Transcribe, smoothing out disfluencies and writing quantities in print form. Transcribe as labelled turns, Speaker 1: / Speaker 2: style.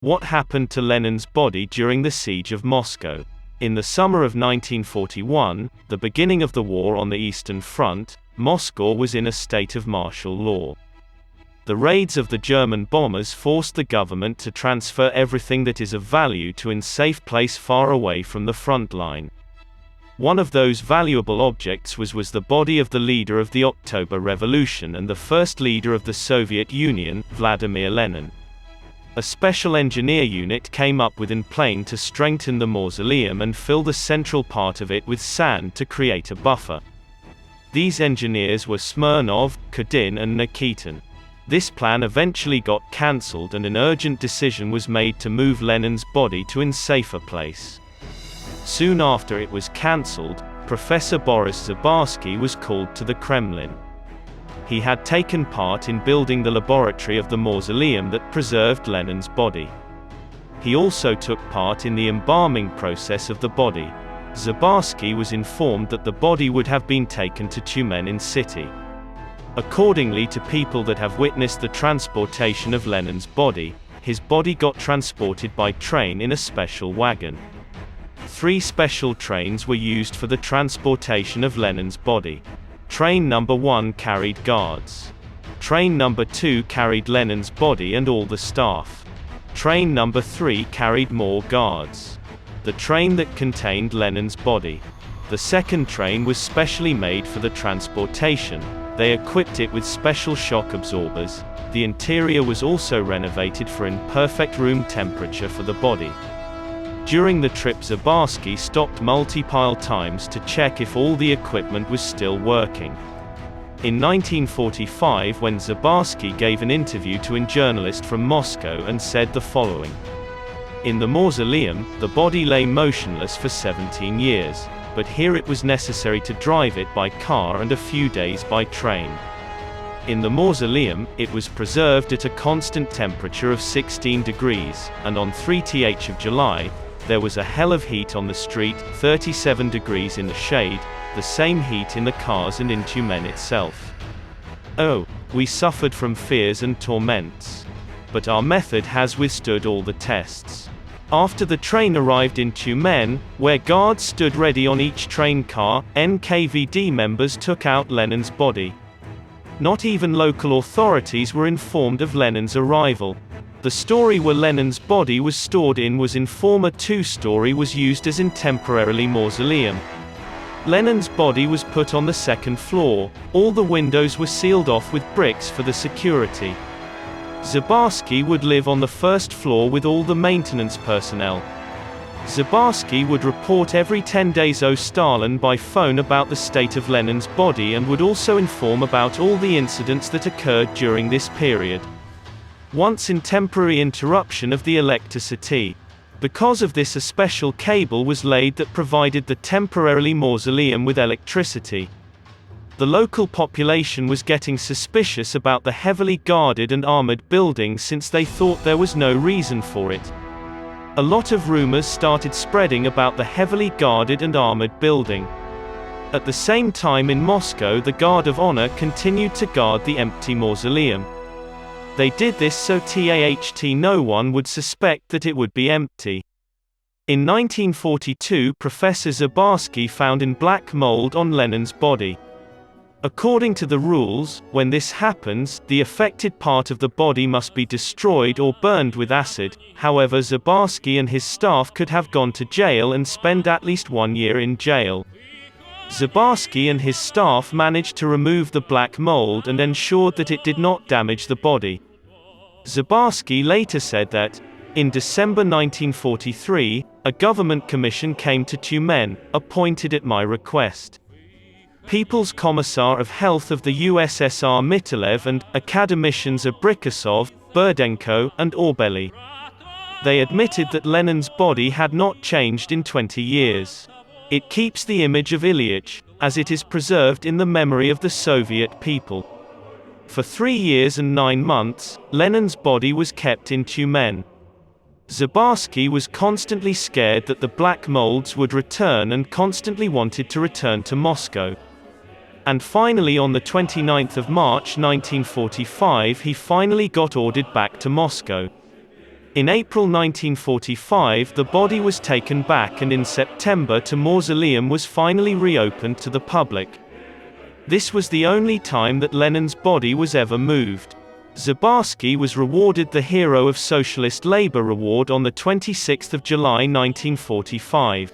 Speaker 1: What happened to Lenin's body during the siege of Moscow? In the summer of 1941, the beginning of the war on the Eastern Front, Moscow was in a state of martial law. The raids of the German bombers forced the government to transfer everything that is of value to a safe place far away from the front line. One of those valuable objects was the body of the leader of the October Revolution and the first leader of the Soviet Union, Vladimir Lenin. A special engineer unit came up with a plan to strengthen the mausoleum and fill the central part of it with sand to create a buffer. These engineers were Smirnov, Kadin and Nikitin. This plan eventually got cancelled and an urgent decision was made to move Lenin's body to a safer place. Soon after it was cancelled, Professor Boris Zabarsky was called to the Kremlin. He had taken part in building the laboratory of the mausoleum that preserved Lenin's body. He also took part in the embalming process of the body. Zabarsky was informed that the body would have been taken to Tyumen city. Accordingly to people that have witnessed the transportation of Lenin's body, his body got transported by train in a special wagon. 3 special trains were used for the transportation of Lenin's body. Train number 1 carried guards. Train number 2 carried Lenin's body and all the staff. Train number 3 carried more guards. The train that contained Lenin's body. The second train was specially made for the transportation. They equipped it with special shock absorbers. The interior was also renovated for perfect room temperature for the body. During the trip, Zabarsky stopped multiple times to check if all the equipment was still working. In 1945, when Zabarsky gave an interview to a journalist from Moscow and said the following: "In the mausoleum, the body lay motionless for 17 years, but here it was necessary to drive it by car and a few days by train. In the mausoleum, it was preserved at a constant temperature of 16 degrees, and on 3th of July, there was a hell of heat on the street, 37 degrees in the shade, the same heat in the cars and in Tyumen itself. Oh, we suffered from fears and torments. But our method has withstood all the tests. After the train arrived in Tyumen, where guards stood ready on each train car, NKVD members took out Lenin's body. Not even local authorities were informed of Lenin's arrival. The story where Lenin's body was stored in was in former 2-story was used as in temporarily mausoleum. Lenin's body was put on the 2nd floor, all the windows were sealed off with bricks for the security. Zabarsky would live on the 1st floor with all the maintenance personnel. Zabarsky would report every 10 days to Stalin by phone about the state of Lenin's body and would also inform about all the incidents that occurred during this period. Once in temporary interruption of the electricity. Because of this, a special cable was laid that provided the temporarily mausoleum with electricity. The local population was getting suspicious about the heavily guarded and armored building since they thought there was no reason for it. A lot of rumors started spreading about the heavily guarded and armored building. At the same time in Moscow, the Guard of Honor continued to guard the empty mausoleum. They did this so no one would suspect that it would be empty. In 1942, Professor Zabarsky found in black mold on Lenin's body. According to the rules, when this happens, the affected part of the body must be destroyed or burned with acid. However, Zabarsky and his staff could have gone to jail and spend at least 1 year in jail. Zabarsky and his staff managed to remove the black mold and ensured that it did not damage the body. Zabarsky later said that, in December 1943, a government commission came to Tyumen, appointed at my request. People's Commissar of Health of the USSR Mitilev and academicians Abrikosov, Burdenko, and Orbeli. They admitted that Lenin's body had not changed in 20 years. It keeps the image of Ilyich, as it is preserved in the memory of the Soviet people. For 3 years and 9 months, Lenin's body was kept in Tyumen. Zabarsky was constantly scared that the black molds would return and constantly wanted to return to Moscow. And finally on the 29th of March 1945 he finally got ordered back to Moscow. In April 1945 the body was taken back, and in September the mausoleum was finally reopened to the public. This was the only time that Lenin's body was ever moved. Zabarsky was rewarded the Hero of Socialist Labor Award on 26 July 1945.